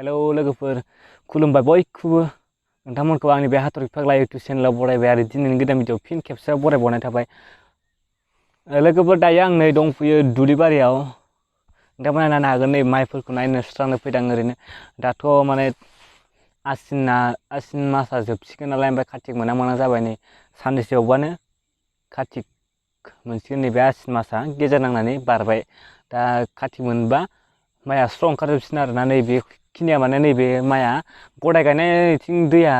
hello लोगोफोर खुलुमबाय बयखौबो नोंथांमोनखौ आंनि बे हाथरखि पागला इउटुब चेनेलाव बरायबाय आरो दिनैनि गोदान भिडिअ फिन खेबसेयाव बरायबावनाय थाबाय लोगोफोर दायो आं नै दंफैयो दुब्लिबारियाव नोंथांमोना नायनो हागोन नै माइफोरखौ नायनो सुस्रांनो फैदों ओरैनो दाथ' माने आसिन मासा जोबसिगोन नालाय ओमफ्राय कार्तिक मोना जाबाय नै साननैसोआवबानो कार्तिक मोनसिगोन नैबे आसिन मासा गेजेर नांनानै बारबाय दा कार्तिक मोनबा माइआ स्र' ओंखारजोबसिगोन आरोना नैबेखिनिया माने नैबे माइआ गदाय गायनायथिं दैया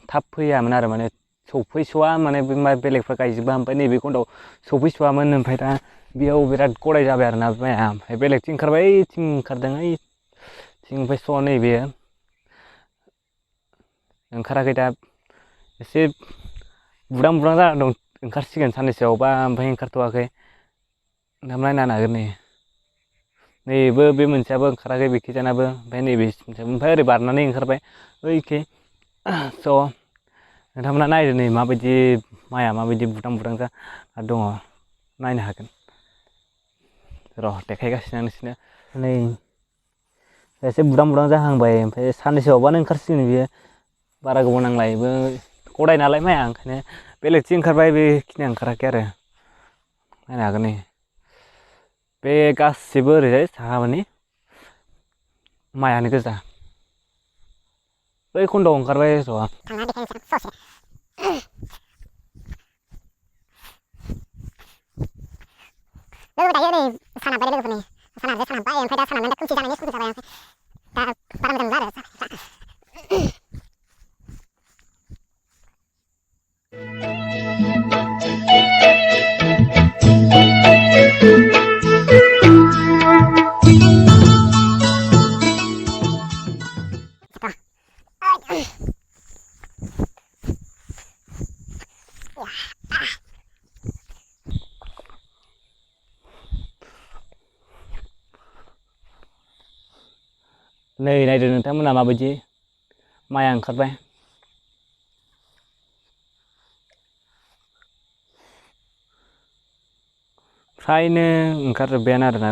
थाब फैयामोन आरो माने सौफैस'वा माने बे बेलेगफ्रा गायजोबा ओमफ्राय नैबे खन्दआव सौफैस'वामोन ओमफ्राय दा बेयाव बिराद गदाय जाबाय आरोना माइआ ओमफ्राय बेलेगथिं ओंखारबाय ओइथिं ओंखारदों ओइथिं ओमफ्राय स' नैबे ओंखाराखै दा एसे बुदां जाना दं ओंखारसिगोन साननैसोआवबा ओमफ्राय ओंखारथ'वाखै नोंथांमोना नायनो हागोन नैबो बे मोनसेयाबो ओंखाराखै बेखिजानाबो ओमफ्राय नैबे ओमफ्राय ओरै बारनानै ओंखारबाय ओइखै स' नोंथांमोना नायदो नै माबायदि माइआ माबायदि बुदां जा दङ नायनो हागोन र' देखायगासिनो आं नोंसोरनो नै एसे बुदां जाहांबाय ओमफ्राय साननैसोआवबानो ओंखारसिगोन बियो बारा गोबाव नांला बेबो गदाय नालाय माइआ ओंखायनो बेलेगथिं ओंखारबाय बेखिनिया ओंखाराखै आरो नायनो हागोन नै बे गासिबो ओरैजाय साहामानि माइआनो गोजा बै खन्द'आव ओंखारबाय र' दायो नै साना बायदि लोगोफोरनि साना हाबबाय ओमफ्राय दा साना दा खोमसि जानायनि सुरु जाबाय दा बारा मोजां नंला आरो नै नायदो नोंथांमोना माबायदि माइआ ओंखारबाय फ्रायनो ओंखारजोब्बायानो आरोना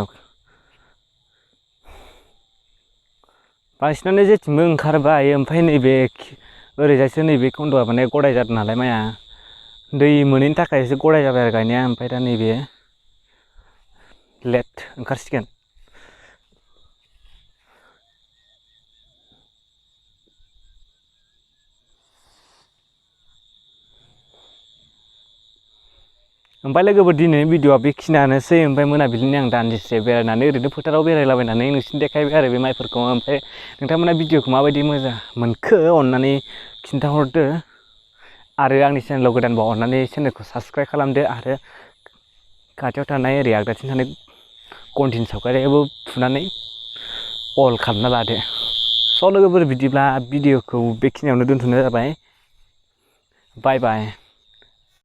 बांसिनानो जेथिंबो ओंखारबाय ओमफ्राय नैबे ओरैजायसो नैबे खन्द'आ माने गदाय जादों नालाय माइआ दै मोनैनि थाखायसो गदाय जाबाय आरो गायनाया ओमफ्राय दा नैबे लेट ओंखारसिगोन ओमफ्राय लोगोफोर दिनैनि भिडिअआ बेखिनियानोसै ओमफ्राय मोनाबिलिनि आं दान्दिसे बेरायनानै ओरैनो फोथाराव बेरायलाबायनानै नोंसिनो देखायबाय आरो बे माइफोरखौ ओमफ्राय नोंथांमोना भिडिअखौ माबायदि मोजां मोनखो अननानै खिन्थाहरदो आरो आंनि चेनेलाव गोदानबा अननानै चेनेलखौ साबस्क्राइब खालामदो आरो खाथियाव थानाय ओरै आगदाथिं थानाय घन्टिनि सावगारियाबो थुनानै अल खालामना लादो स' लोगोफोर बिदिब्ला भिडिअखौ बेखिनियावनो दोनथ'नाय जाबाय बाय बाय